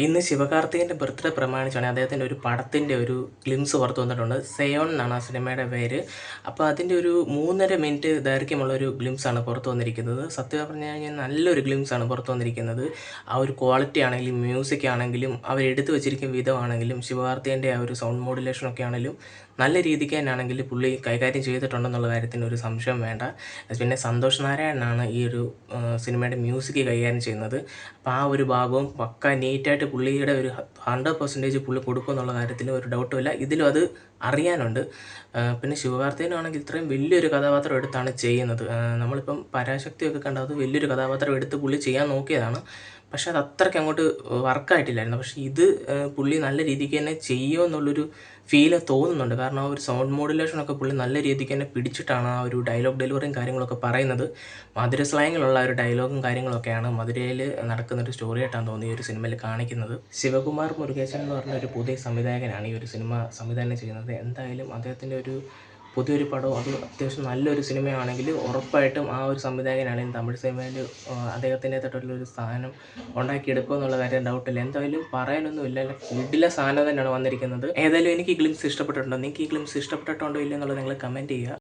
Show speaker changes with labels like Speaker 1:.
Speaker 1: ഇന്ന് ശിവകാർത്തികേയൻ്റെ ബർത്ത്ഡേ പ്രമാണിച്ചാണ് അദ്ദേഹത്തിൻ്റെ ഒരു പടത്തിൻ്റെ ഒരു ഗ്ലിംസ് പുറത്ത് വന്നിട്ടുണ്ട്. സെയോൺ എന്നാണ് ആ സിനിമയുടെ പേര്. അപ്പോൾ അതിൻ്റെ ഒരു 3.5 മിനിറ്റ് ദൈർഘ്യമുള്ള ഒരു ഗ്ലിംസാണ് പുറത്ത് വന്നിരിക്കുന്നത്. സത്യം പറഞ്ഞു കഴിഞ്ഞാൽ നല്ലൊരു ഗ്ലിംസാണ് പുറത്ത് വന്നിരിക്കുന്നത്. ആ ഒരു ക്വാളിറ്റി ആണെങ്കിലും മ്യൂസിക് ആണെങ്കിലും അവരെടുത്ത് വെച്ചിരിക്കുന്ന വിധമാണെങ്കിലും ശിവകാർത്തികേയൻ്റെ ആ ഒരു സൗണ്ട് മോഡുലേഷനൊക്കെ ആണെങ്കിലും നല്ല രീതിക്ക് തന്നെയാണെങ്കിൽ പുള്ളി കൈകാര്യം ചെയ്തിട്ടുണ്ടെന്നുള്ള കാര്യത്തിന് ഒരു സംശയം വേണ്ട. പിന്നെ സന്തോഷ് നാരായണനാണ് ഈ ഒരു സിനിമയുടെ മ്യൂസിക് കൈകാര്യം ചെയ്യുന്നത്. അപ്പോൾ ആ ഒരു ഭാഗവും പക്ക നീറ്റായിട്ട് പുള്ളിയുടെ ഒരു 100% പുള്ളി കൊടുക്കുമെന്നുള്ള കാര്യത്തിൽ ഒരു ഡൗട്ടുമില്ല. ഇതിലും അത് അറിയാനുണ്ട്. പിന്നെ ശിവകാർത്തികേയനാണെങ്കിൽ ഇത്രയും വലിയൊരു കഥാപാത്രം എടുത്താണ് ചെയ്യുന്നത്. നമ്മളിപ്പം പരാശക്തിയൊക്കെ കണ്ടത് അത് വലിയൊരു കഥാപാത്രം എടുത്ത് പുള്ളി ചെയ്യാൻ നോക്കിയതാണ്. പക്ഷേ അത് അത്രയ്ക്ക് അങ്ങോട്ട് വർക്കായിട്ടില്ലായിരുന്നു. പക്ഷേ ഇത് പുള്ളി നല്ല രീതിക്ക് തന്നെ ചെയ്യുമെന്നുള്ളൊരു ഫീല് തോന്നുന്നുണ്ട്. കാരണം ആ ഒരു സൗണ്ട് മോഡുലേഷനൊക്കെ പുള്ളി നല്ല രീതിക്ക് തന്നെ പിടിച്ചിട്ടാണ് ആ ഒരു ഡയലോഗ് ഡെലിവറിയും കാര്യങ്ങളൊക്കെ പറയുന്നത്. മധുര സ്ലാങ്ങിലുള്ള ഒരു ഡയലോഗും കാര്യങ്ങളൊക്കെയാണ് മധുരയിൽ നടക്കുന്നൊരു സ്റ്റോറിയായിട്ടാണ് തോന്നി ഈ ഒരു സിനിമയിൽ കാണിക്കുന്നത്. ശിവകുമാർ മുരുകേശൻ എന്ന് പറഞ്ഞ ഒരു പുതിയ സംവിധായകനാണ് ഈ ഒരു സിനിമ സംവിധാനം ചെയ്യുന്നത്. എന്തായാലും അദ്ദേഹത്തിൻ്റെ ഒരു പുതിയൊരു പടവും അത് അത്യാവശ്യം നല്ലൊരു സിനിമയാണെങ്കിൽ ഉറപ്പായിട്ടും ആ ഒരു സംവിധായകനാണെങ്കിൽ തമിഴ് സിനിമയിൽ അദ്ദേഹത്തിൻ്റെതായിട്ടുള്ളൊരു സ്ഥാനം ഉണ്ടാക്കിയെടുക്കുക എന്നുള്ള കാര്യം ഡൗട്ടില്ല. എന്തായാലും പറയാനൊന്നുമില്ല, കിടിലൻ സാധനം തന്നെയാണ് വന്നിരിക്കുന്നത്. ഏതായാലും എനിക്ക് ഈ ഗ്ലിംസ് ഇഷ്ടപ്പെട്ടിട്ടുണ്ടോ, നിങ്ങൾക്ക് ഈ ഗ്ലിംസ് ഇഷ്ടപ്പെട്ടിട്ടുണ്ടോ ഇല്ല എന്നുള്ളത് നിങ്ങൾ കമൻറ്റ് ചെയ്യുക.